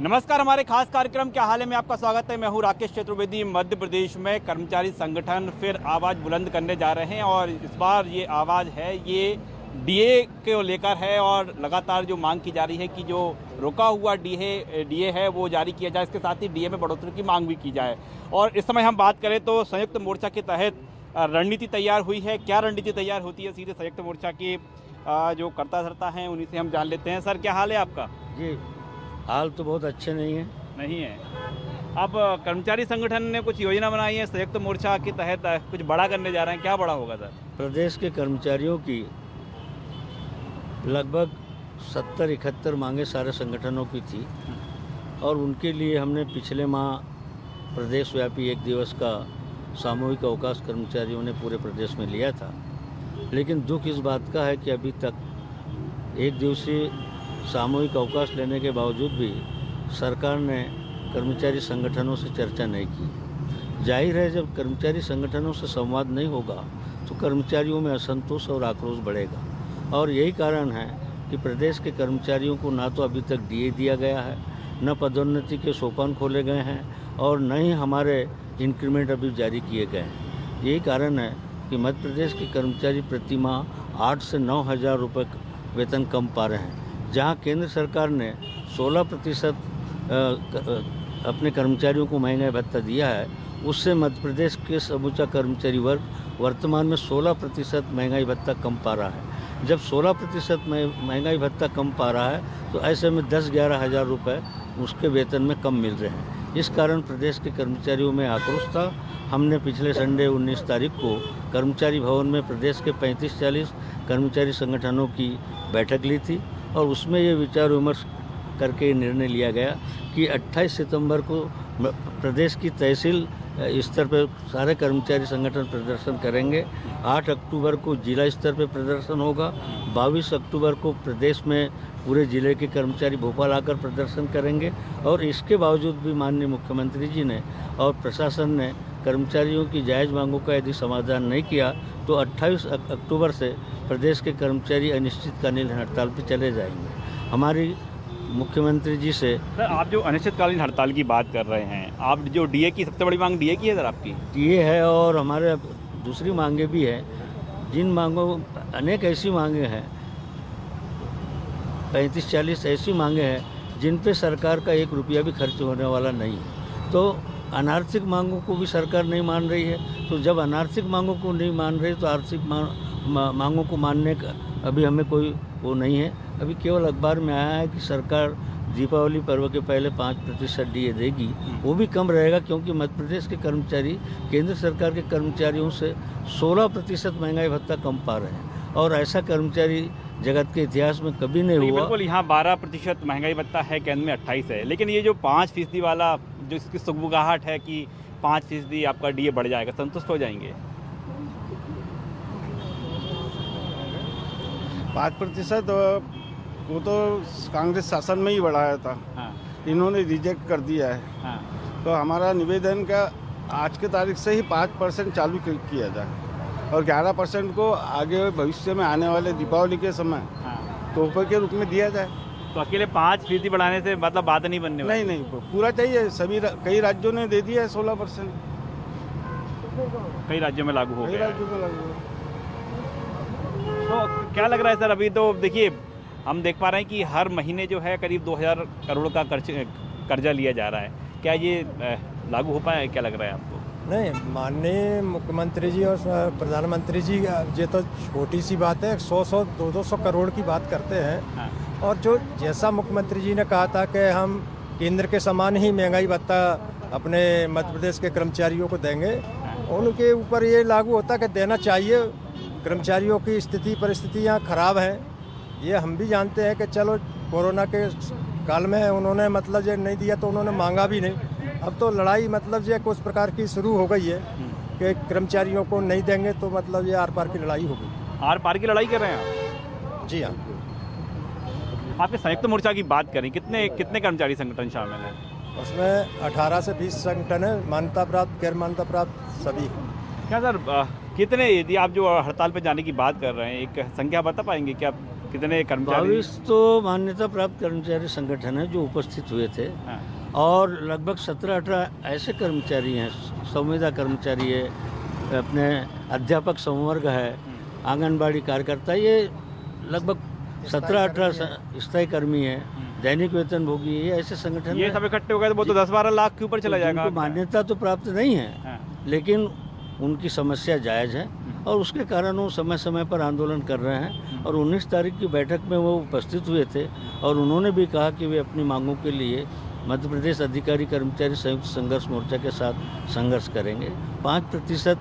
नमस्कार, हमारे खास कार्यक्रम क्या हाल है में आपका स्वागत है। मैं हूं राकेश चतुर्वेदी। मध्य प्रदेश में कर्मचारी संगठन फिर आवाज़ बुलंद करने जा रहे हैं और इस बार ये आवाज़ है ये डीए को लेकर है और लगातार जो मांग की जा रही है कि जो रुका हुआ डीए है वो जारी किया जाए, इसके साथ ही डीए में बढ़ोतरी की मांग भी की जाए। और इस समय हम बात करें तो संयुक्त मोर्चा के तहत रणनीति तैयार हुई है। क्या रणनीति तैयार होती है, सीधे संयुक्त मोर्चा के जो कर्ता धर्ता हैं उन्हीं से हम जान लेते हैं। सर, क्या हाल है आपका? जी, हाल तो बहुत अच्छे नहीं है। नहीं है। अब कर्मचारी संगठन ने कुछ योजना बनाई है संयुक्त मोर्चा के तहत, कुछ बड़ा करने जा रहे हैं। क्या बड़ा होगा सर? प्रदेश के कर्मचारियों की लगभग 70-71 मांगे सारे संगठनों की थी और उनके लिए हमने पिछले माह प्रदेश व्यापी एक दिवस का सामूहिक अवकाश कर्मचारियों ने पूरे प्रदेश में लिया था। लेकिन दुख इस बात का है कि अभी तक एक दिवसीय सामूहिक अवकाश लेने के बावजूद भी सरकार ने कर्मचारी संगठनों से चर्चा नहीं की। जाहिर है, जब कर्मचारी संगठनों से संवाद नहीं होगा तो कर्मचारियों में असंतोष और आक्रोश बढ़ेगा। और यही कारण है कि प्रदेश के कर्मचारियों को ना तो अभी तक डीए दिया गया है, न पदोन्नति के सोपान खोले गए हैं और न ही हमारे इंक्रीमेंट अभी जारी किए गए हैं। यही कारण है कि मध्य प्रदेश के कर्मचारी प्रति माह 8 से 9 हज़ार रुपये वेतन कम पा रहे हैं। जहां केंद्र सरकार ने 16% अपने कर्मचारियों को महंगाई भत्ता दिया है, उससे मध्य प्रदेश के समूचा कर्मचारी वर्ग वर्तमान में 16% महंगाई भत्ता कम पा रहा है। जब 16% महंगाई भत्ता कम पा रहा है तो ऐसे में 10-11 हज़ार रुपये उसके वेतन में कम मिल रहे हैं। इस कारण प्रदेश के कर्मचारियों में आक्रोश था। हमने पिछले संडे 19 तारीख को कर्मचारी भवन में प्रदेश के 35-40 कर्मचारी संगठनों की बैठक ली थी और उसमें ये विचार विमर्श करके निर्णय लिया गया कि 28 सितंबर को प्रदेश की तहसील स्तर पर सारे कर्मचारी संगठन प्रदर्शन करेंगे। 8 अक्टूबर को जिला स्तर पर प्रदर्शन होगा। 22 अक्टूबर को प्रदेश में पूरे जिले के कर्मचारी भोपाल आकर प्रदर्शन करेंगे। और इसके बावजूद भी माननीय मुख्यमंत्री जी ने और प्रशासन ने कर्मचारियों की जायज़ मांगों का यदि समाधान नहीं किया तो 28 अक्टूबर से प्रदेश के कर्मचारी अनिश्चितकालीन हड़ताल पर चले जाएंगे। हमारी मुख्यमंत्री जी से सर, आप जो अनिश्चितकालीन हड़ताल की बात कर रहे हैं, आप जो डीए की सबसे बड़ी मांग डीए की है सर आपकी? ये है और हमारे दूसरी मांगे भी हैं। जिन मांगों अनेक ऐसी मांगे हैं, 35-40 ऐसी मांगे हैं जिन पे सरकार का 1 रुपया भी खर्च होने वाला नहीं है। तो अनार्थिक मांगों को भी सरकार नहीं मान रही है। तो जब अनार्थिक मांगों को नहीं मान रही तो आर्थिक मांगों को मानने का अभी हमें कोई वो नहीं है। अभी केवल अखबार में आया है कि सरकार दीपावली पर्व के पहले 5% डीए देगी। वो भी कम रहेगा क्योंकि मध्य प्रदेश के कर्मचारी केंद्र सरकार के कर्मचारियों से 16% महंगाई भत्ता कम पा रहे हैं और ऐसा कर्मचारी जगत के इतिहास में कभी नहीं हुआ। बिल्कुल, यहाँ 12% महंगाई भत्ता है, केंद्र में 28 है, लेकिन ये जो 5% वाला जो इसकी सुगबुगाहट है कि 5% आपका डीए बढ़ जाएगा, संतुष्ट हो जाएंगे? 5% वो तो कांग्रेस शासन में ही बढ़ाया था। हाँ। इन्होंने रिजेक्ट कर दिया है। हाँ। तो हमारा निवेदन का आज के तारीख से ही 5% चालू किया जाए और 11% को आगे भविष्य में आने वाले दीपावली के समय तोहफे के रूप में दिया जाए। तो अकेले 5% बढ़ाने से मतलब बात नहीं बनने वाली? नहीं, पूरा चाहिए। कई राज्यों ने दे दिया है 16%। कई राज्यों में लागू हो कई गया है। राज्यों में लागू। तो क्या लग रहा है सर, अभी तो देखिए हम देख पा रहे हैं कि हर महीने जो है करीब 2000 करोड़ का कर्जा लिया जा रहा है। क्या ये लागू हो पाए? क्या लग रहा है आपको? नहीं, माननीय मुख्यमंत्री जी और प्रधानमंत्री जी, ये तो छोटी सी बात है। 100-100, 200 करोड़ की बात करते हैं। हाँ। और जो जैसा मुख्यमंत्री जी ने कहा था कि हम केंद्र के समान ही महंगाई भत्ता अपने मध्य प्रदेश के कर्मचारियों को देंगे, उनके ऊपर ये लागू होता कि देना चाहिए। कर्मचारियों की स्थिति परिस्थितियाँ खराब हैं, ये हम भी जानते हैं कि चलो कोरोना के काल में उन्होंने मतलब ये नहीं दिया तो उन्होंने मांगा भी नहीं। अब तो लड़ाई मतलब ये कुछ प्रकार की शुरू हो गई है कि कर्मचारियों को नहीं देंगे तो मतलब ये आर पार की लड़ाई हो गई। आर पार की लड़ाई कर रहे हैं आप? जी हाँ। आपके संयुक्त मोर्चा की बात करें, कितने कर्मचारी संगठन शामिल हैं? उसमें 18 से 20 संगठन है, मान्यता प्राप्त, गैर मान्यता प्राप्त सभी। क्या सर, कितने, यदि आप जो हड़ताल पे जाने की बात कर रहे हैं, एक संख्या बता पाएंगे क्या, कितने कर्मचारी? 22 तो मान्यता प्राप्त कर्मचारी संगठन है जो उपस्थित हुए थे, हाँ, और लगभग 17-18 ऐसे कर्मचारी हैं, संविदा कर्मचारी है, अपने अध्यापक संवर्ग है, आंगनबाड़ी कार्यकर्ता, ये लगभग 17-18 स्थायी कर्मी है, दैनिक वेतन भोगी, ये ऐसे संगठन ये हैं। सब इकट्ठे हो गए तो वो तो 10-12 लाख के ऊपर चला जाएगा। उनको मान्यता तो प्राप्त नहीं है, हाँ, लेकिन उनकी समस्या जायज़ है और उसके कारण वो समय समय पर आंदोलन कर रहे हैं। और 19 तारीख की बैठक में वो उपस्थित हुए थे और उन्होंने भी कहा कि वे अपनी मांगों के लिए मध्य प्रदेश अधिकारी कर्मचारी संयुक्त संघर्ष मोर्चा के साथ संघर्ष करेंगे। 5%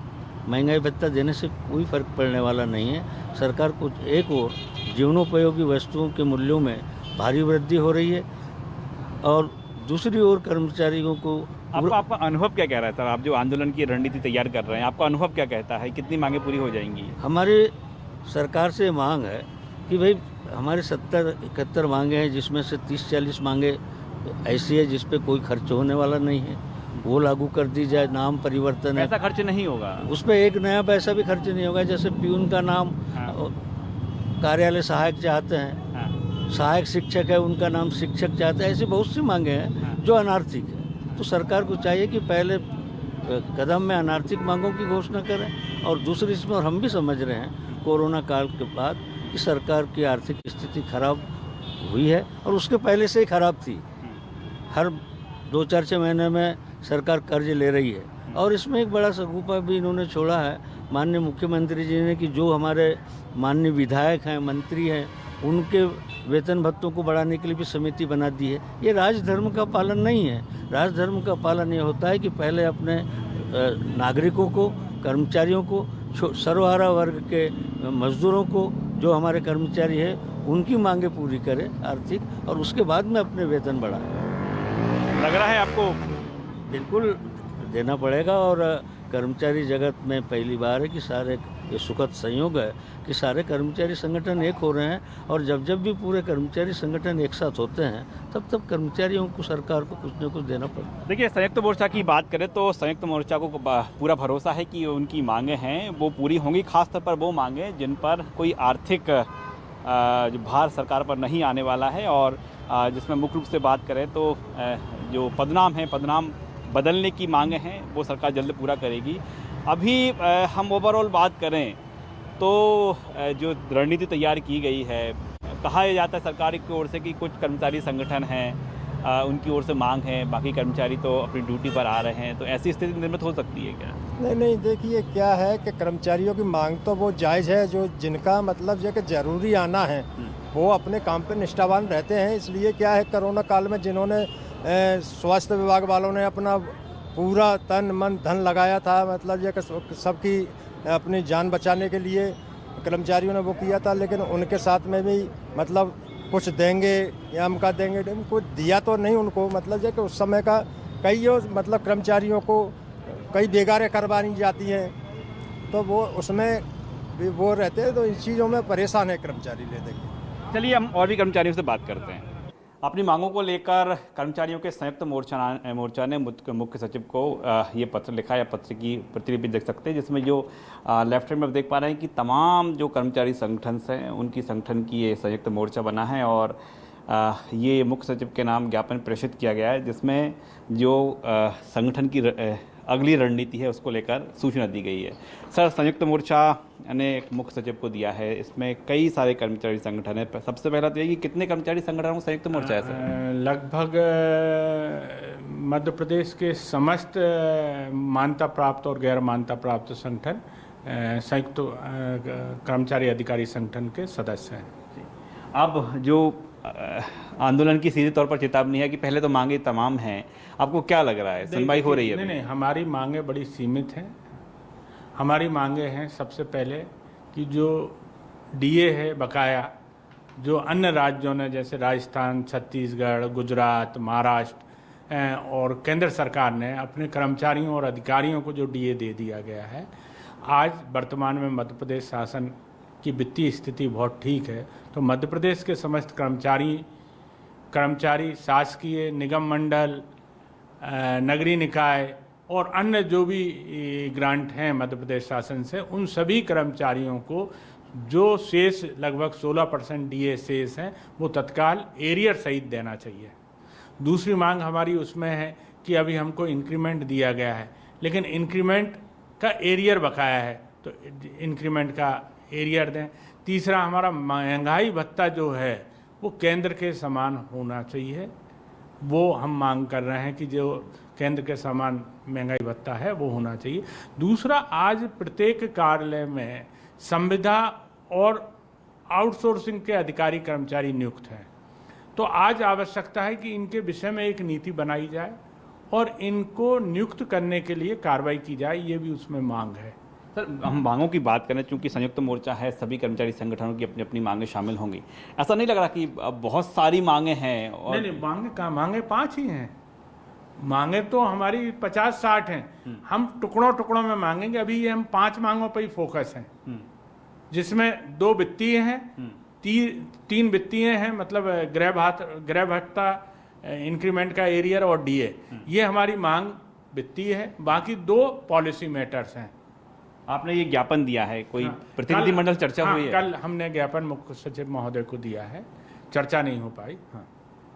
महंगाई भत्ता देने से कोई फर्क पड़ने वाला नहीं है। सरकार को एक ओर जीवनोपयोगी वस्तुओं के मूल्यों में भारी वृद्धि हो रही है और दूसरी ओर कर्मचारियों को आपका अनुभव क्या कह रहा है सर? आप जो आंदोलन की रणनीति तैयार कर रहे हैं, आपका अनुभव क्या कहता है, कितनी मांगे पूरी हो जाएंगी? हमारी सरकार से मांग है कि भाई हमारे 70-71 मांगे हैं, जिसमें से 30-40 मांगे ऐसी है जिस पे कोई खर्च होने वाला नहीं है, वो लागू कर दी जाए। नाम परिवर्तन है, ऐसा खर्च नहीं होगा उस पर एक नया पैसा भी खर्च नहीं होगा। जैसे प्यून का नाम कार्यालय सहायक चाहते हैं, हाँ, सहायक शिक्षक है उनका नाम शिक्षक चाहते हैं, ऐसी बहुत सी मांगे हैं जो अनार्थिक है। तो सरकार को चाहिए कि पहले कदम में अनार्थिक मांगों की घोषणा करें और दूसरी इसमें, और हम भी समझ रहे हैं कोरोना काल के बाद कि सरकार की आर्थिक स्थिति खराब हुई है और उसके पहले से ही खराब थी। हर 2-4-6 महीने में सरकार कर्ज ले रही है और इसमें एक बड़ा सगुफा भी इन्होंने छोड़ा है माननीय मुख्यमंत्री जी ने कि जो हमारे माननीय विधायक हैं, मंत्री हैं, उनके वेतन भत्तों को बढ़ाने के लिए भी समिति बना दी है। ये राजधर्म का पालन नहीं है। राजधर्म का पालन ये होता है कि पहले अपने नागरिकों को, कर्मचारियों को, सर्वहारा वर्ग के मजदूरों को, जो हमारे कर्मचारी है, उनकी मांगे पूरी करे आर्थिक, और उसके बाद में अपने वेतन बढ़ाए। लग रहा है आपको? बिल्कुल देना पड़ेगा। और कर्मचारी जगत में पहली बार है कि सारे, ये सुखद संयोग है कि सारे कर्मचारी संगठन एक हो रहे हैं और जब जब भी पूरे कर्मचारी संगठन एक साथ होते हैं तब तब कर्मचारियों को, सरकार को कुछ न कुछ देना पड़ता है। देखिए, संयुक्त मोर्चा की बात करें तो संयुक्त मोर्चा को पूरा भरोसा है कि उनकी मांगे हैं वो पूरी होंगी, खासतौर पर वो मांगे जिन पर कोई आर्थिक जो भार सरकार पर नहीं आने वाला है और जिसमें मुख्य रूप से बात करें तो जो पदनाम बदलने की मांगे हैं वो सरकार जल्द पूरा करेगी। अभी हम ओवरऑल बात करें तो जो रणनीति तैयार की गई है, कहा जाता है सरकार की ओर से कि कुछ कर्मचारी संगठन हैं, उनकी ओर से मांग है, बाकी कर्मचारी तो अपनी ड्यूटी पर आ रहे हैं, तो ऐसी स्थिति निर्मित हो सकती है क्या? नहीं, देखिए क्या है कि कर्मचारियों की मांग तो वो जायज़ है, जो जिनका मतलब है कि ज़रूरी आना है वो अपने काम पर निष्ठावान रहते हैं। इसलिए क्या है, कोरोना काल में जिन्होंने स्वास्थ्य विभाग वालों ने अपना पूरा तन मन धन लगाया था, मतलब ये कि सबकी अपनी जान बचाने के लिए कर्मचारियों ने वो किया था, लेकिन उनके साथ में भी मतलब कुछ देंगे या हमका देंगे, कुछ दिया तो नहीं उनको। मतलब ये कि उस समय का कई मतलब कर्मचारियों को कई बेगारें करवानी जाती हैं, तो वो उसमें भी वो रहते हैं, तो इन चीज़ों में परेशान है कर्मचारी लेते हैं। चलिए हम और भी कर्मचारियों से बात करते हैं। अपनी मांगों को लेकर कर्मचारियों के संयुक्त मोर्चा ने मुख्य सचिव को ये पत्र लिखा है। पत्र की प्रतिलिपि देख सकते हैं, जिसमें जो लेफ्ट हैंड में आप देख पा रहे हैं कि तमाम जो कर्मचारी संगठन हैं उनकी संगठन की ये संयुक्त मोर्चा बना है और ये मुख्य सचिव के नाम ज्ञापन प्रेषित किया गया है, जिसमें जो संगठन की अगली रणनीति है उसको लेकर सूचना दी गई है। सर, संयुक्त मोर्चा ने मुख्य सचिव को दिया है, इसमें कई सारे कर्मचारी संगठन है। सबसे पहला तो ये कि कितने कर्मचारी संगठनों को संयुक्त मोर्चा है सर? लगभग मध्य प्रदेश के समस्त मान्यता प्राप्त और गैर मान्यता प्राप्त संगठन संयुक्त कर्मचारी अधिकारी संगठन के सदस्य हैं। अब जो आंदोलन की सीधे तौर पर चेतावनी है कि पहले तो मांगे तमाम हैं, आपको क्या लग रहा है, सुनवाई हो रही है? नहीं, हमारी मांगे बड़ी सीमित हैं। हमारी मांगे हैं सबसे पहले कि जो डीए है बकाया, जो अन्य राज्यों ने जैसे राजस्थान, छत्तीसगढ़, गुजरात, महाराष्ट्र और केंद्र सरकार ने अपने कर्मचारियों और अधिकारियों को जो डीए दे दिया गया है, आज वर्तमान में मध्य प्रदेश शासन की वित्तीय स्थिति बहुत ठीक है, तो मध्य प्रदेश के समस्त कर्मचारी शासकीय, निगम मंडल, नगरीय निकाय और अन्य जो भी ग्रांट हैं मध्य प्रदेश शासन से, उन सभी कर्मचारियों को जो शेष लगभग 16% डीए शेष हैं वो तत्काल एरियर सहित देना चाहिए। दूसरी मांग हमारी उसमें है कि अभी हमको इंक्रीमेंट दिया गया है, लेकिन इंक्रीमेंट का एरियर बकाया है, तो इंक्रीमेंट का एरियर दें। तीसरा, हमारा महंगाई भत्ता जो है वो केंद्र के समान होना चाहिए, वो हम मांग कर रहे हैं कि जो केंद्र के समान महंगाई भत्ता है वो होना चाहिए। दूसरा, आज प्रत्येक कार्यालय में संविदा और आउटसोर्सिंग के अधिकारी कर्मचारी नियुक्त हैं, तो आज आवश्यकता है कि इनके विषय में एक नीति बनाई जाए और इनको नियुक्त करने के लिए कार्रवाई की जाए, ये भी उसमें मांग है। सर, हम मांगों की बात करें, चूंकि संयुक्त मोर्चा है, सभी कर्मचारी संगठनों की अपनी अपनी मांगें शामिल होंगी, ऐसा नहीं लग रहा कि बहुत सारी मांगें हैं? और नहीं, मांगे कहाँ, मांगे 5 ही हैं। मांगे तो हमारी 50-60 हैं, हम टुकड़ों टुकड़ों में मांगेंगे। अभी ये हम 5 मांगों पर ही फोकस हैं, जिसमें 2 वित्तीय हैं, 3 वित्तीय हैं, मतलब गृह भत्ता, इंक्रीमेंट का एरियर और डीए, ये हमारी मांग वित्तीय है। बाकी 2 पॉलिसी मैटर्स हैं। आपने ये ज्ञापन दिया है, कोई हाँ, प्रतिनिधिमंडल चर्चा हुई है? कल हमने ज्ञापन मुख्य सचिव महोदय को दिया है, चर्चा नहीं हो पाई। हाँ,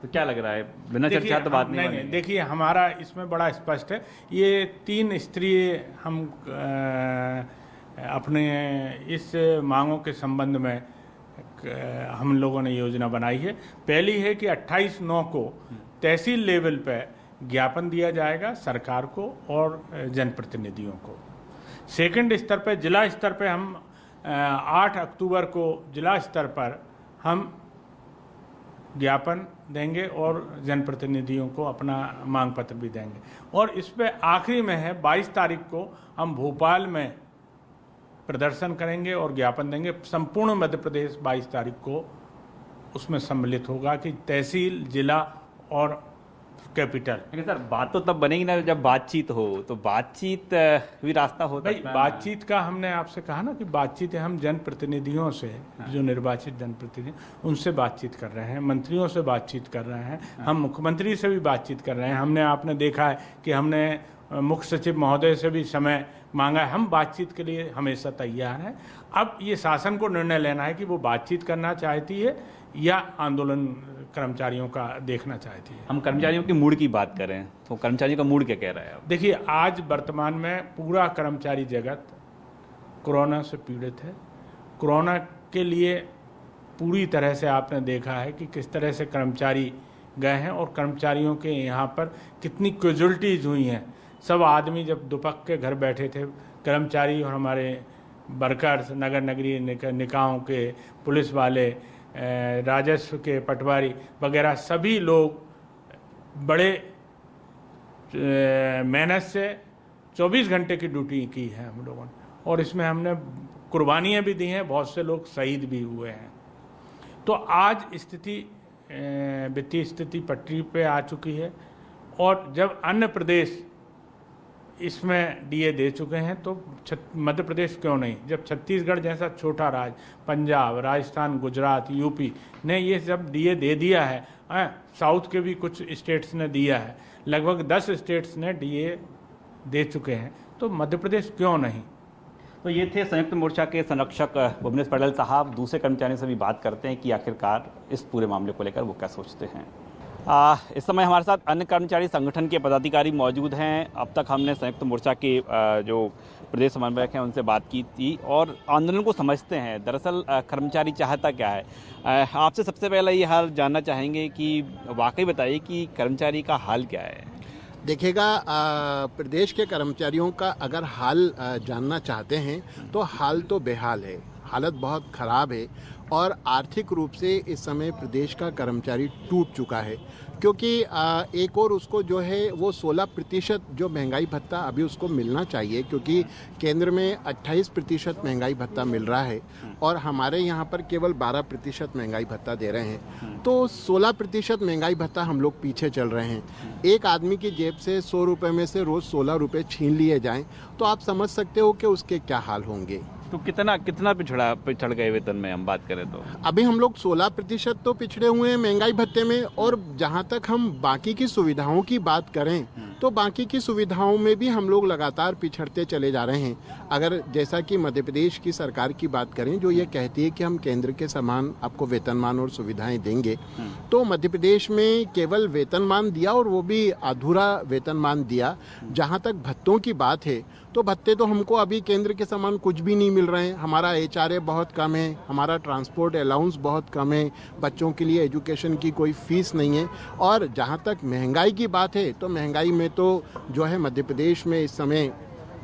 तो क्या लग रहा है, बिना चर्चा तो बात नहीं बनेगी? देखिए, हमारा इसमें बड़ा स्पष्ट है, ये 3 स्तरीय हम अपने इस मांगों के संबंध में हम लोगों ने योजना बनाई है। पहली है कि 28/9 को तहसील लेवल पर ज्ञापन दिया जाएगा सरकार को और जनप्रतिनिधियों को। सेकंड स्तर पर, जिला स्तर पर हम 8 अक्टूबर को जिला स्तर पर हम ज्ञापन देंगे और जनप्रतिनिधियों को अपना मांग पत्र भी देंगे। और इस पर आखिरी में है 22 तारीख को हम भोपाल में प्रदर्शन करेंगे और ज्ञापन देंगे। संपूर्ण मध्य प्रदेश 22 तारीख को उसमें सम्मिलित होगा कि तहसील, जिला और कैपिटल। लेकिन सर, बात तो तब बनेगी ना जब बातचीत हो, तो बातचीत भी रास्ता होता है। बातचीत का हमने आपसे कहा ना कि बातचीत है, हम जनप्रतिनिधियों से, जो निर्वाचित जनप्रतिनिधि, उनसे बातचीत कर रहे हैं, मंत्रियों से बातचीत कर रहे हैं, हम मुख्यमंत्री से भी बातचीत कर रहे हैं। हमने, आपने देखा है कि हमने मुख्य सचिव महोदय से भी समय मांगा है। हम बातचीत के लिए हमेशा तैयार हैं। अब ये शासन को निर्णय लेना है कि वो बातचीत करना चाहती है या आंदोलन कर्मचारियों का देखना चाहती है। हम कर्मचारियों की मूड की बात करें तो कर्मचारियों का मूड क्या कह रहा है अब? देखिए, आज वर्तमान में पूरा कर्मचारी जगत कोरोना से पीड़ित है। कोरोना के लिए पूरी तरह से आपने देखा है कि किस तरह से कर्मचारी गए हैं और कर्मचारियों के यहाँ पर कितनी कैजुअलिटीज़ हुई हैं। सब आदमी जब दुपक के घर बैठे थे, कर्मचारी और हमारे वर्कर्स, नगर नगरीय निकायों के पुलिस वाले, राजस्व के पटवारी वगैरह, सभी लोग बड़े मेहनत से 24 घंटे की ड्यूटी की है हम लोगों ने, और इसमें हमने कुर्बानियाँ भी दी हैं, बहुत से लोग शहीद भी हुए हैं। तो आज स्थिति, वित्तीय स्थिति पटरी पे आ चुकी है, और जब अन्य प्रदेश इसमें डीए दे चुके हैं तो मध्य प्रदेश क्यों नहीं? जब छत्तीसगढ़ जैसा छोटा राज्य, पंजाब, राजस्थान, गुजरात, यूपी ने ये सब डीए दे दिया है, साउथ के भी कुछ स्टेट्स ने दिया है, लगभग 10 स्टेट्स ने डीए दे चुके हैं, तो मध्य प्रदेश क्यों नहीं? तो ये थे संयुक्त मोर्चा के संरक्षक भुवनेश पटेल साहब। दूसरे कर्मचारियों से भी बात करते हैं कि आखिरकार इस पूरे मामले को लेकर वो क्या सोचते हैं। इस समय हमारे साथ अन्य कर्मचारी संगठन के पदाधिकारी मौजूद हैं। अब तक हमने संयुक्त मोर्चा के जो प्रदेश समन्वयक हैं उनसे बात की थी और आंदोलन को समझते हैं। दरअसल कर्मचारी चाहता क्या है, आपसे सबसे पहले ये हाल जानना चाहेंगे कि वाकई बताइए कि कर्मचारी का हाल क्या है। देखिएगा, प्रदेश के कर्मचारियों का अगर हाल जानना चाहते हैं तो हाल तो बेहाल है, हालत बहुत ख़राब है और आर्थिक रूप से इस समय प्रदेश का कर्मचारी टूट चुका है, क्योंकि एक और उसको जो है वो 16% जो महंगाई भत्ता अभी उसको मिलना चाहिए, क्योंकि केंद्र में 28% महंगाई भत्ता मिल रहा है और हमारे यहाँ पर केवल 12% महंगाई भत्ता दे रहे हैं। तो 16% महंगाई भत्ता हम लोग पीछे चल रहे हैं। एक आदमी की जेब से 100 रुपये में से रोज़ 16 रुपये छीन लिए जाएं तो आप समझ सकते हो कि उसके क्या हाल होंगे। तो कितना पिछड़ गए वेतन में हम बात करें तो? अभी हम लोग 16% तो पिछड़े हुए हैं महंगाई भत्ते में, और जहां तक हम बाकी की सुविधाओं की बात करें तो बाकी की सुविधाओं में भी हम लोग लगातार पिछड़ते चले जा रहे हैं। अगर जैसा कि मध्य प्रदेश की सरकार की बात करें, जो ये कहती है कि हम केंद्र के समान आपको वेतनमान और सुविधाएं देंगे, तो मध्य प्रदेश में केवल वेतनमान दिया और वो भी अधूरा वेतनमान दिया। जहाँ तक भत्तों की बात है, तो भत्ते तो हमको अभी केंद्र के समान कुछ भी नहीं मिल रहे हैं। हमारा HRA बहुत कम है, हमारा ट्रांसपोर्ट अलाउंस बहुत कम है, बच्चों के लिए एजुकेशन की कोई फीस नहीं है। और जहाँ तक महंगाई की बात है, तो महंगाई में तो जो है मध्य प्रदेश में इस समय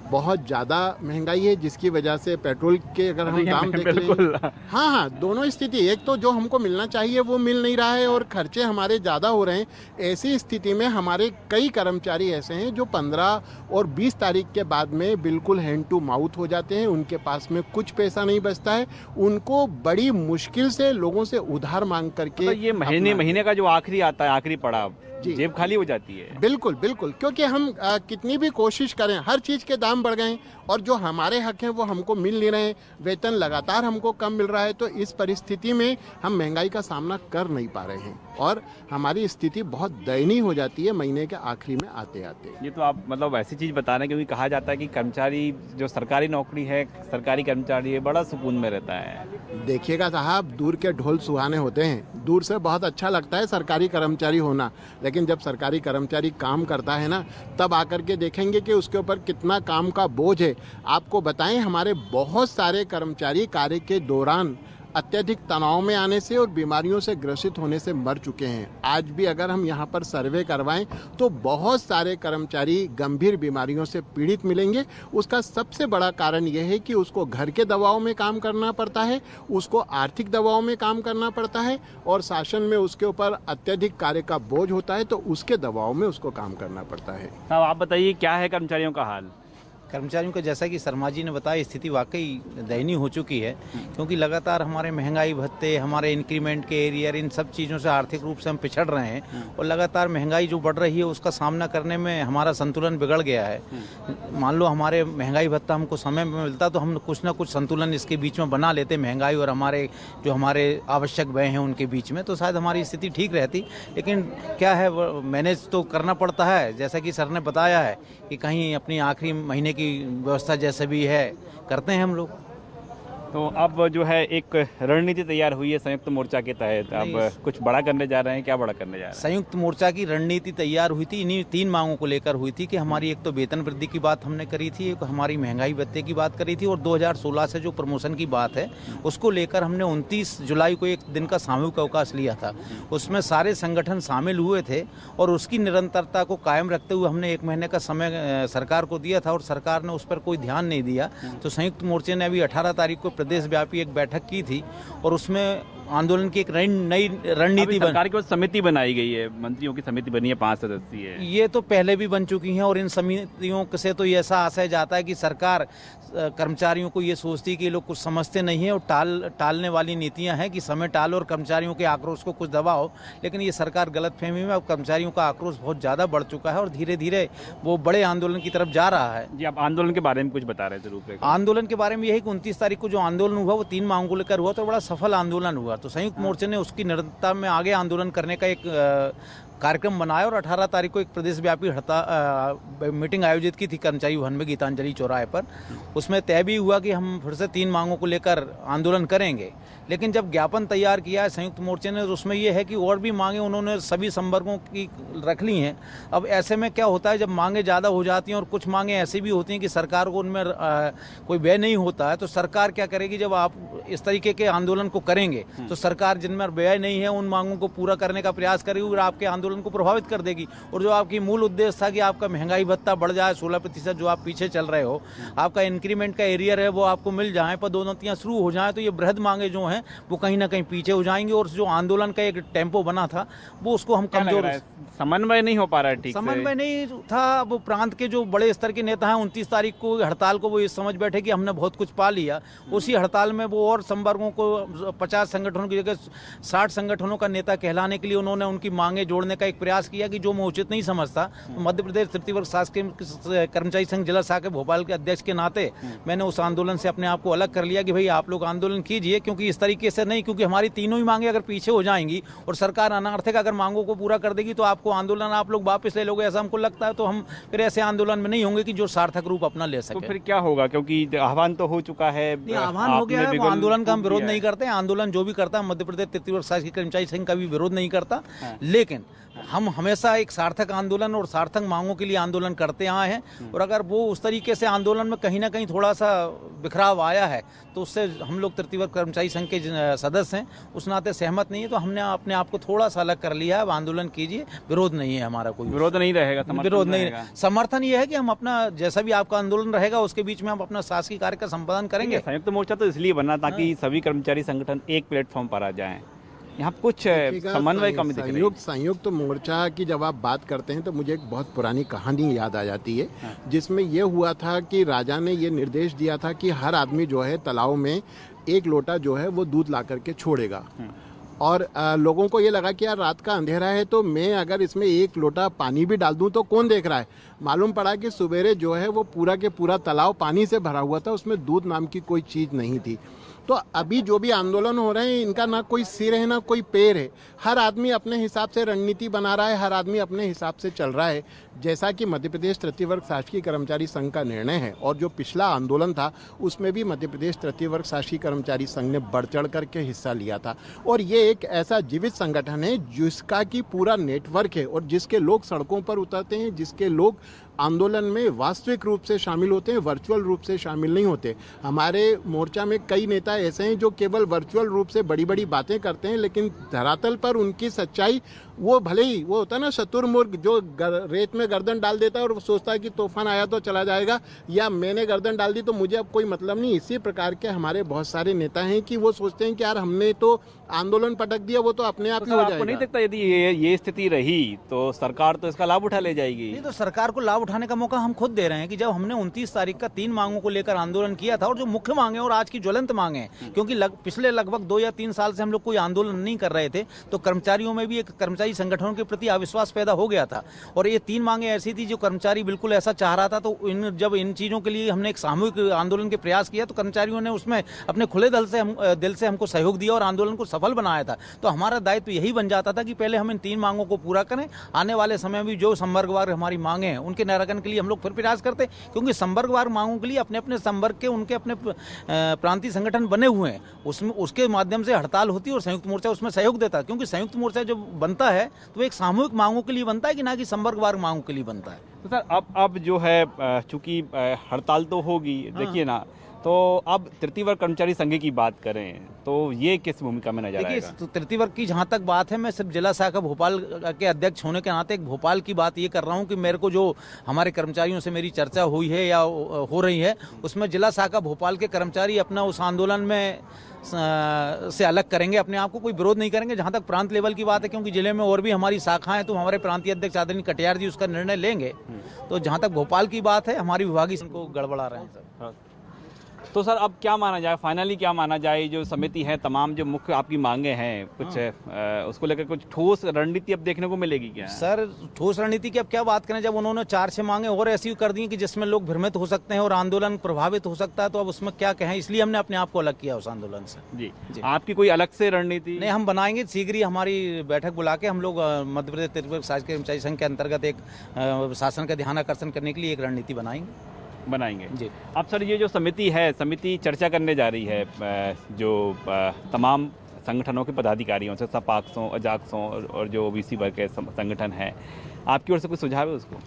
बहुत ज़्यादा महंगाई है, जिसकी वजह से पेट्रोल के अगर हम दाम देख लें, हाँ, दोनों स्थिति, एक तो जो हमको मिलना चाहिए वो मिल नहीं रहा है और खर्चे हमारे ज़्यादा हो रहे हैं। ऐसी स्थिति में हमारे कई कर्मचारी ऐसे हैं जो 15 और 20 तारीख के बाद में बिल्कुल हैंड टू माउथ हो जाते हैं, उनके पास में कुछ पैसा नहीं बचता है, उनको बड़ी मुश्किल से लोगों से उधार मांग करके, तो ये महीने का जो आखिरी आता है, आखिरी पड़ाव, जेब खाली हो जाती है। बिल्कुल बिल्कुल, क्योंकि हम कितनी भी कोशिश करें, हर चीज़ के दाम बढ़ गए हैं और जो हमारे हक हैं वो हमको मिल नहीं रहे हैं, वेतन लगातार हमको कम मिल रहा है। तो इस परिस्थिति में हम महंगाई का सामना कर नहीं पा रहे हैं और हमारी स्थिति बहुत दयनीय हो जाती है महीने के आखिरी में आते आते। ये तो आप मतलब ऐसी चीज़ बता रहे हैं, क्योंकि कहा जाता है कि कर्मचारी जो सरकारी नौकरी है, सरकारी कर्मचारी है, बड़ा सुकून में रहता है। देखिएगा साहब, दूर के ढोल सुहाने होते हैं। दूर से बहुत अच्छा लगता है सरकारी कर्मचारी होना, लेकिन जब सरकारी कर्मचारी काम करता है ना, तब आकर के देखेंगे कि उसके ऊपर कितना काम का बोझ है। आपको बताएं, हमारे बहुत सारे कर्मचारी कार्य के दौरान अत्यधिक तनाव में आने से और बीमारियों से ग्रसित होने से मर चुके हैं। आज भी अगर हम यहाँ पर सर्वे करवाएं तो बहुत सारे कर्मचारी गंभीर बीमारियों से पीड़ित मिलेंगे। उसका सबसे बड़ा कारण यह है कि उसको घर के दबाव में काम करना पड़ता है, उसको आर्थिक दबाव में काम करना पड़ता है और शासन में उसके ऊपर अत्यधिक कार्य का बोझ होता है, तो उसके दबाव में उसको काम करना पड़ता है। साहब आप बताइए, क्या है कर्मचारियों का हाल? कर्मचारियों का जैसा कि शर्मा जी ने बताया, स्थिति वाकई दयनीय हो चुकी है, क्योंकि लगातार हमारे महंगाई भत्ते, हमारे इंक्रीमेंट के एरियर, इन सब चीज़ों से आर्थिक रूप से हम पिछड़ रहे हैं और लगातार महंगाई जो बढ़ रही है उसका सामना करने में हमारा संतुलन बिगड़ गया है। मान लो हमारे महंगाई भत्ता हमको समय में मिलता तो हम कुछ ना कुछ संतुलन इसके बीच में बना लेते, महंगाई और हमारे जो हमारे आवश्यक व्यय हैं उनके बीच में, तो शायद हमारी स्थिति ठीक रहती। लेकिन क्या है, मैनेज तो करना पड़ता है। जैसा कि सर ने बताया है कि कहीं अपनी आखिरी महीने की व्यवस्था जैसे भी है करते हैं हम लोग। तो अब जो है एक रणनीति तैयार हुई है संयुक्त मोर्चा के तहत, अब कुछ बड़ा करने जा रहे हैं। क्या बड़ा करने जा रहे हैं? संयुक्त मोर्चा की रणनीति तैयार हुई थी, इन्हीं 3 मांगों को लेकर हुई थी कि हमारी एक तो वेतन वृद्धि की बात हमने करी थी, एक हमारी महंगाई भत्ते की बात करी थी और 2016 से जो प्रमोशन की बात है उसको लेकर हमने 29 जुलाई को एक दिन का सामूहिक अवकाश लिया था। उसमें सारे संगठन शामिल हुए थे और उसकी निरंतरता को कायम रखते हुए हमने 1 महीने का समय सरकार को दिया था और सरकार ने उस पर कोई ध्यान नहीं दिया। तो संयुक्त मोर्चे ने अभी 18 तारीख को प्रदेश व्यापी एक बैठक की थी और उसमें आंदोलन की एक नई रणनीति सरकार की समिति बनाई गई है, मंत्रियों की समिति बनी है, 5 सदस्यीय। ये तो पहले भी बन चुकी हैं और इन समितियों से तो ये ऐसा आशय जाता है कि सरकार कर्मचारियों को ये सोचती है कि ये लोग कुछ समझते नहीं है और टालने वाली नीतियां हैं कि समय टालो और कर्मचारियों के आक्रोश को कुछ दबाओ। लेकिन ये सरकार गलतफहमी में, अब कर्मचारियों का आक्रोश बहुत ज़्यादा बढ़ चुका है और धीरे धीरे वो बड़े आंदोलन की तरफ जा रहा है। जी, आप आंदोलन के बारे में कुछ बता रहे थे रूपरेखा। आंदोलन के बारे में यही कि 29 तारीख को जो आंदोलन हुआ वो 3 मांगों को लेकर हुआ, तो बड़ा सफल आंदोलन हुआ। तो संयुक्त मोर्चे ने उसकी निरंतरता में आगे आंदोलन करने का एक कार्यक्रम बनाया और 18 तारीख को एक प्रदेश व्यापी मीटिंग आयोजित की थी कर्मचारी भवन में गीतांजलि चौराहे पर। उसमें तय भी हुआ कि हम फिर से 3 मांगों को लेकर आंदोलन करेंगे। लेकिन जब ज्ञापन तैयार किया है संयुक्त मोर्चे ने, तो उसमें यह है कि और भी मांगे उन्होंने सभी संवर्गों की रख ली हैं। अब ऐसे में क्या होता है, जब मांगे ज़्यादा हो जाती हैं और कुछ मांगे ऐसी भी होती हैं कि सरकार को उनमें कोई व्यय नहीं होता है, तो सरकार क्या करेगी, जब आप इस तरीके के आंदोलन को करेंगे तो सरकार जिनमें व्यय नहीं है उन मांगों को पूरा करने का प्रयास करेगी और आपके आंदोलन को प्रभावित कर देगी। और जो आपकी मूल उद्देश्य था कि आपका महंगाई भत्ता बढ़ जाए 16% जो आप पीछे चल रहे हो, आपका इंक्रीमेंट का एरियर है वो आपको मिल जाए, पदोन्नतियां शुरू हो जाए, तो ये बृहद मांगे जो हैं वो कहीं ना कहीं पीछे हो जाएंगी और जो आंदोलन का एक टेम्पो बना था वो उसको हम कमजोर, समन्वय नहीं हो पा रहा है, ठीक समन्वय नहीं था। वो प्रांत के जो बड़े स्तर के नेता हैं 29 तारीख को हड़ताल को वो ये समझ बैठे कि हमने बहुत कुछ पा लिया। उसी हड़ताल में वो और संवर्गों को 50 संगठनों की जगह 60 संगठनों का नेता कहलाने के लिए उन्होंने उनकी मांगे जोड़ने का का एक प्रयास किया कि जो मैं उचित नहीं समझता, तो मध्य प्रदेश तृतीय वर्ग शासकीय कर्मचारी संघ जिला शाखा भोपाल के अध्यक्ष के नाते मैंने उस आंदोलन से अपने आप को अलग कर लिया कि भाई आप लोग आंदोलन कीजिए, क्योंकि इस तरीके से नहीं, क्योंकि हमारी तीनों ही मांगे अगर पीछे हो जाएंगी और सरकार अनार्थक अगर मांगों को पूरा कर देगी तो आपको आंदोलन आप लोग वापस ले लोगे, ऐसा हमको लगता है। तो हम फिर ऐसे आंदोलन में नहीं होंगे कि जो सार्थक रूप अपना ले तो सके। फिर क्या होगा, क्योंकि आह्वान तो हो चुका है, नहीं, आह्वान हो गया है, वो आंदोलन का हम विरोध नहीं करते। आंदोलन जो भी करता है मध्य प्रदेश तृतीय वर्ग शासकीय कर्मचारी संघ का भी विरोध नहीं करता, लेकिन हम हमेशा एक सार्थक आंदोलन और सार्थक मांगों के लिए आंदोलन करते आए हैं। और अगर वो उस तरीके से आंदोलन में कहीं ना कहीं थोड़ा सा बिखराव आया है तो उससे हम लोग तृतीय वर्ग कर्मचारी संघ के सदस्य हैं, उस नाते सहमत नहीं है, तो हमने अपने आप को थोड़ा सा अलग कर लिया है। अब आंदोलन कीजिए, विरोध नहीं है हमारा, कोई विरोध नहीं रहेगा, विरोध नहीं, समर्थन ये है कि हम अपना जैसा भी आपका आंदोलन रहेगा उसके बीच में हम अपना शासकीय कार्य का संपादन करेंगे। संयुक्त मोर्चा तो इसलिए बना ताकि सभी कर्मचारी संगठन एक प्लेटफॉर्म पर आ जाएं। यहाँ कुछ समन्वय कमी दिख रही है। संयुक्त मोर्चा की जब आप बात करते हैं तो मुझे एक बहुत पुरानी कहानी याद आ जाती है, जिसमें यह हुआ था कि राजा ने ये निर्देश दिया था कि हर आदमी जो है तालाब में 1 लोटा जो है वो दूध ला करके छोड़ेगा। और लोगों को ये लगा कि यार रात का अंधेरा है तो मैं अगर इसमें 1 लोटा पानी भी डाल दूं तो कौन देख रहा है। मालूम पड़ा कि सवेरे जो है वो पूरा के पूरा तालाब पानी से भरा हुआ था, उसमें दूध नाम की कोई चीज़ नहीं थी। तो अभी जो भी आंदोलन हो रहे हैं इनका ना कोई सिर है ना कोई पैर है, हर आदमी अपने हिसाब से रणनीति बना रहा है, हर आदमी अपने हिसाब से चल रहा है। जैसा कि मध्य प्रदेश तृतीय वर्ग शासकीय कर्मचारी संघ का निर्णय है और जो पिछला आंदोलन था उसमें भी मध्य प्रदेश तृतीय वर्ग शासकीय कर्मचारी संघ ने बढ़ चढ़ करके हिस्सा लिया था। और ये एक ऐसा जीवित संगठन है जिसका कि पूरा नेटवर्क है और जिसके लोग सड़कों पर उतरते हैं, जिसके लोग आंदोलन में वास्तविक रूप से शामिल होते हैं, वर्चुअल रूप से शामिल नहीं होते। हमारे मोर्चा में कई नेता ऐसे हैं जो केवल वर्चुअल रूप से बड़ी बड़ी बातें करते हैं, लेकिन धरातल पर उनकी सच्चाई वो भले ही वो होता है ना शतुरमुर्ग जो रेत में गर्दन डाल देता है और वो सोचता है कि तूफान आया तो चला जाएगा, या मैंने गर्दन डाल दी तो मुझे अब कोई मतलब नहीं। इसी प्रकार के हमारे बहुत सारे नेता हैं कि वो सोचते हैं कि यार हमने तो आंदोलन पटक दिया, वो तो अपने आप ही हो जाएगा। आपको नहीं दिखता यदि ये स्थिति रही तो सरकार तो इसका लाभ उठा ले जाएगी? नहीं, तो सरकार को लाभ उठाने का मौका हम खुद दे रहे हैं कि जब हमने 29 तारीख का 3 मांगों को लेकर आंदोलन किया था और जो मुख्य मांगे और आज की ज्वलंत मांगे हैं, क्योंकि पिछले लगभग 2 या 3 साल से हम लोग कोई आंदोलन नहीं कर रहे थे, तो कर्मचारियों में भी एक कर्मचारी संगठनों के प्रति अविश्वास पैदा हो गया था। और ये 3 मांगे ऐसी थी जो कर्मचारी बिल्कुल ऐसा चाह रहा था, तो जब इन चीज़ों के लिए हमने एक सामूहिक आंदोलन के प्रयास किया तो कर्मचारियों ने उसमें अपने खुले दिल से हमको सहयोग दिया और आंदोलन को सफल बनाया था। तो हमारा दायित्व यही बन जाता था कि पहले हम इन 3 मांगों को पूरा करें, आने वाले समय में जो संवर्गवार हमारी मांगे हैं उनके निराकरण के लिए हम लोग फिर प्रयास करते, क्योंकि संवर्गवार मांगों के लिए अपने अपने संवर्ग के उनके अपने प्रांतीय संगठन बने हुए हैं, उसमें उसके माध्यम से हड़ताल होती है और संयुक्त मोर्चा उसमें सहयोग देता है। क्योंकि संयुक्त मोर्चा जब बनता है तो एक सामूहिक मांगों के लिए बनता है कि ना कि संवर्गवार मांगों के लिए बनता है। तो सर अब जो है चूंकि हड़ताल तो होगी, देखिए ना, तो अब तृतीय वर्ग कर्मचारी संघ की बात करें तो ये किस भूमिका में नजर आएगा? देखिए, तृतीय वर्ग की जहाँ तक बात है, मैं सिर्फ जिला शाखा भोपाल के अध्यक्ष होने के नाते एक भोपाल की बात ये कर रहा हूँ कि मेरे को जो हमारे कर्मचारियों से मेरी चर्चा हुई है या हो रही है उसमें जिला शाखा भोपाल के कर्मचारी अपना उस आंदोलन में से अलग करेंगे, अपने आप को कोई विरोध नहीं करेंगे। जहाँ तक प्रांत लेवल की बात है, क्योंकि जिले में और भी हमारी शाखाएं हैं, तो हमारे प्रांतीय अध्यक्ष आदरणीय कटियार जी उसका निर्णय लेंगे। तो जहाँ तक भोपाल की बात है, हमारी विभागीय को गड़बड़ा रहे हैं सर। तो सर अब क्या माना जाए, फाइनली क्या माना जाए? जो समिति है, तमाम जो मुख्य आपकी मांगे हैं कुछ उसको लेकर कुछ ठोस रणनीति अब देखने को मिलेगी क्या? सर, ठोस रणनीति की अब क्या बात करें, जब उन्होंने 4-6 मांगे और ऐसी कर दी कि जिसमें लोग भ्रमित हो सकते हैं और आंदोलन प्रभावित हो सकता है, तो अब उसमें क्या कहें, इसलिए हमने अपने आप को अलग किया उस आंदोलन से। जी। आपकी कोई अलग से रणनीति? नहीं, हम बनाएंगे शीघ्र ही, हमारी बैठक बुला के हम लोग मध्य प्रदेश तृतीय वर्ग शासकीय कर्मचारी संघ के अंतर्गत एक शासन का ध्यान आकर्षण करने के लिए एक रणनीति बनाएंगे जी। अब सर ये जो समिति है, समिति चर्चा करने जा रही है जो तमाम संगठनों के पदाधिकारियों से, सपाक्सों, अजाक्सों और जो ओबीसी वर्ग के संगठन है, आपकी ओर से कुछ सुझाव है उसको?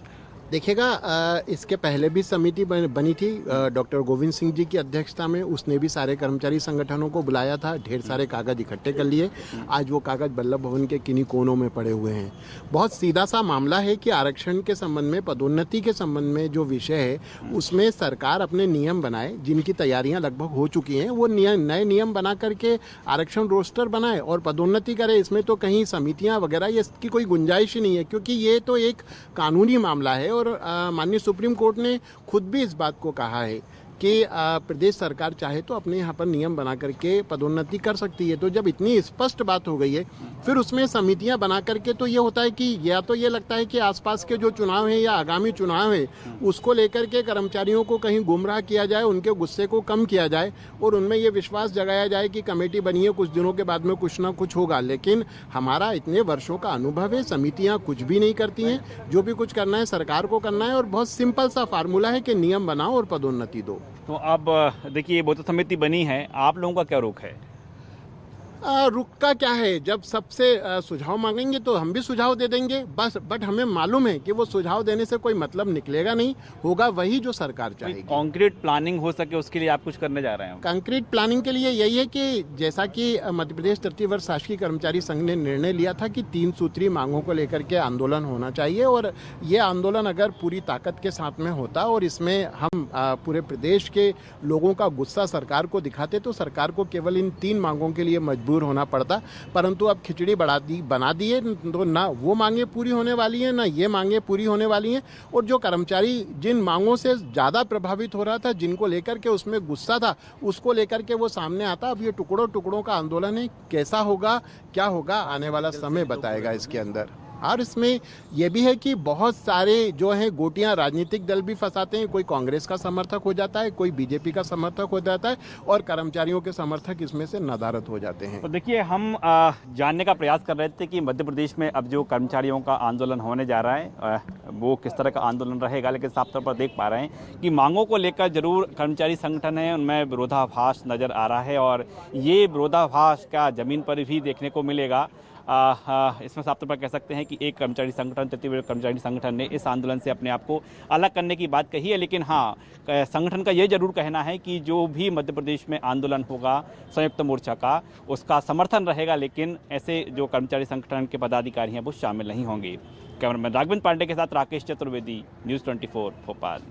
देखिएगा, इसके पहले भी समिति बनी थी डॉक्टर गोविंद सिंह जी की अध्यक्षता में, उसने भी सारे कर्मचारी संगठनों को बुलाया था, ढेर सारे कागज इकट्ठे कर लिए। आज वो कागज वल्लभ भवन के किन्हीं कोनों में पड़े हुए हैं। बहुत सीधा सा मामला है कि आरक्षण के संबंध में, पदोन्नति के संबंध में जो विषय है उसमें सरकार अपने नियम बनाए, जिनकी तैयारियां लगभग हो चुकी हैं, वो नए नियम बना करके आरक्षण रोस्टर बनाए और पदोन्नति करे। इसमें तो कहीं समितियां वगैरह इसकी कोई गुंजाइश ही नहीं है, क्योंकि ये तो एक कानूनी मामला है। और माननीय सुप्रीम कोर्ट ने खुद भी इस बात को कहा है कि प्रदेश सरकार चाहे तो अपने यहाँ पर नियम बना करके पदोन्नति कर सकती है। तो जब इतनी स्पष्ट बात हो गई है, फिर उसमें समितियां बना करके तो ये होता है कि या तो ये लगता है कि आसपास के जो चुनाव हैं या आगामी चुनाव है उसको लेकर के कर्मचारियों को कहीं गुमराह किया जाए, उनके गुस्से को कम किया जाए और उनमें ये विश्वास जगाया जाए कि कमेटी बनी है, कुछ दिनों के बाद में कुछ ना कुछ होगा। लेकिन हमारा इतने वर्षों का अनुभव है, समितियां कुछ भी नहीं करती हैं। जो भी कुछ करना है सरकार को करना है और बहुत सिंपल सा फार्मूला है कि नियम बनाओ और पदोन्नति दो। तो अब देखिए वो तो समिति बनी है, आप लोगों का क्या रुख है? रुख का क्या है, जब सबसे सुझाव मांगेंगे तो हम भी सुझाव दे देंगे बस। बट हमें मालूम है कि वो सुझाव देने से कोई मतलब निकलेगा नहीं, होगा वही जो सरकार चाहेगी। कंक्रीट प्लानिंग हो सके उसके लिए आप कुछ करने जा रहे हैं? कंक्रीट प्लानिंग के लिए यही है कि जैसा कि मध्य प्रदेश तृतीय वर्ष शासकीय कर्मचारी संघ ने निर्णय लिया था कि 3 सूत्री मांगों को लेकर के आंदोलन होना चाहिए और ये आंदोलन अगर पूरी ताकत के साथ में होता और इसमें हम पूरे प्रदेश के लोगों का गुस्सा सरकार को दिखाते तो सरकार को केवल इन 3 मांगों के लिए मजबूर होना पड़ता। परंतु अब खिचड़ी बना दी है, तो ना वो मांगे पूरी होने वाली हैं ना ये मांगे पूरी होने वाली हैं। और जो कर्मचारी जिन मांगों से ज़्यादा प्रभावित हो रहा था, जिनको लेकर के उसमें गुस्सा था, उसको लेकर के वो सामने आता। अब ये टुकड़ों टुकड़ों का आंदोलन है, कैसा होगा क्या होगा आने वाला समय बताएगा इसके अंदर। और इसमें यह भी है कि बहुत सारे जो हैं गोटियां राजनीतिक दल भी फंसाते हैं, कोई कांग्रेस का समर्थक हो जाता है, कोई बीजेपी का समर्थक हो जाता है और कर्मचारियों के समर्थक इसमें से नदारद हो जाते हैं। तो देखिए हम जानने का प्रयास कर रहे थे कि मध्य प्रदेश में अब जो कर्मचारियों का आंदोलन होने जा रहा है वो किस तरह का आंदोलन रहेगा, लेकिन साफ तौर पर देख पा रहे हैं कि मांगों को लेकर जरूर कर्मचारी संगठन है उनमें विरोधाभास नज़र आ रहा है और ये विरोधाभास का ज़मीन पर भी देखने को मिलेगा। इसमें साफ तौर पर कह सकते हैं कि एक कर्मचारी संगठन तृतीय कर्मचारी संगठन ने इस आंदोलन से अपने आप को अलग करने की बात कही है। लेकिन हाँ, संगठन का ये जरूर कहना है कि जो भी मध्य प्रदेश में आंदोलन होगा संयुक्त मोर्चा का, उसका समर्थन रहेगा, लेकिन ऐसे जो कर्मचारी संगठन के पदाधिकारी हैं वो शामिल नहीं होंगे। कैमरामैन राघवेंद्र पांडे के साथ राकेश चतुर्वेदी, न्यूज़ 24 भोपाल।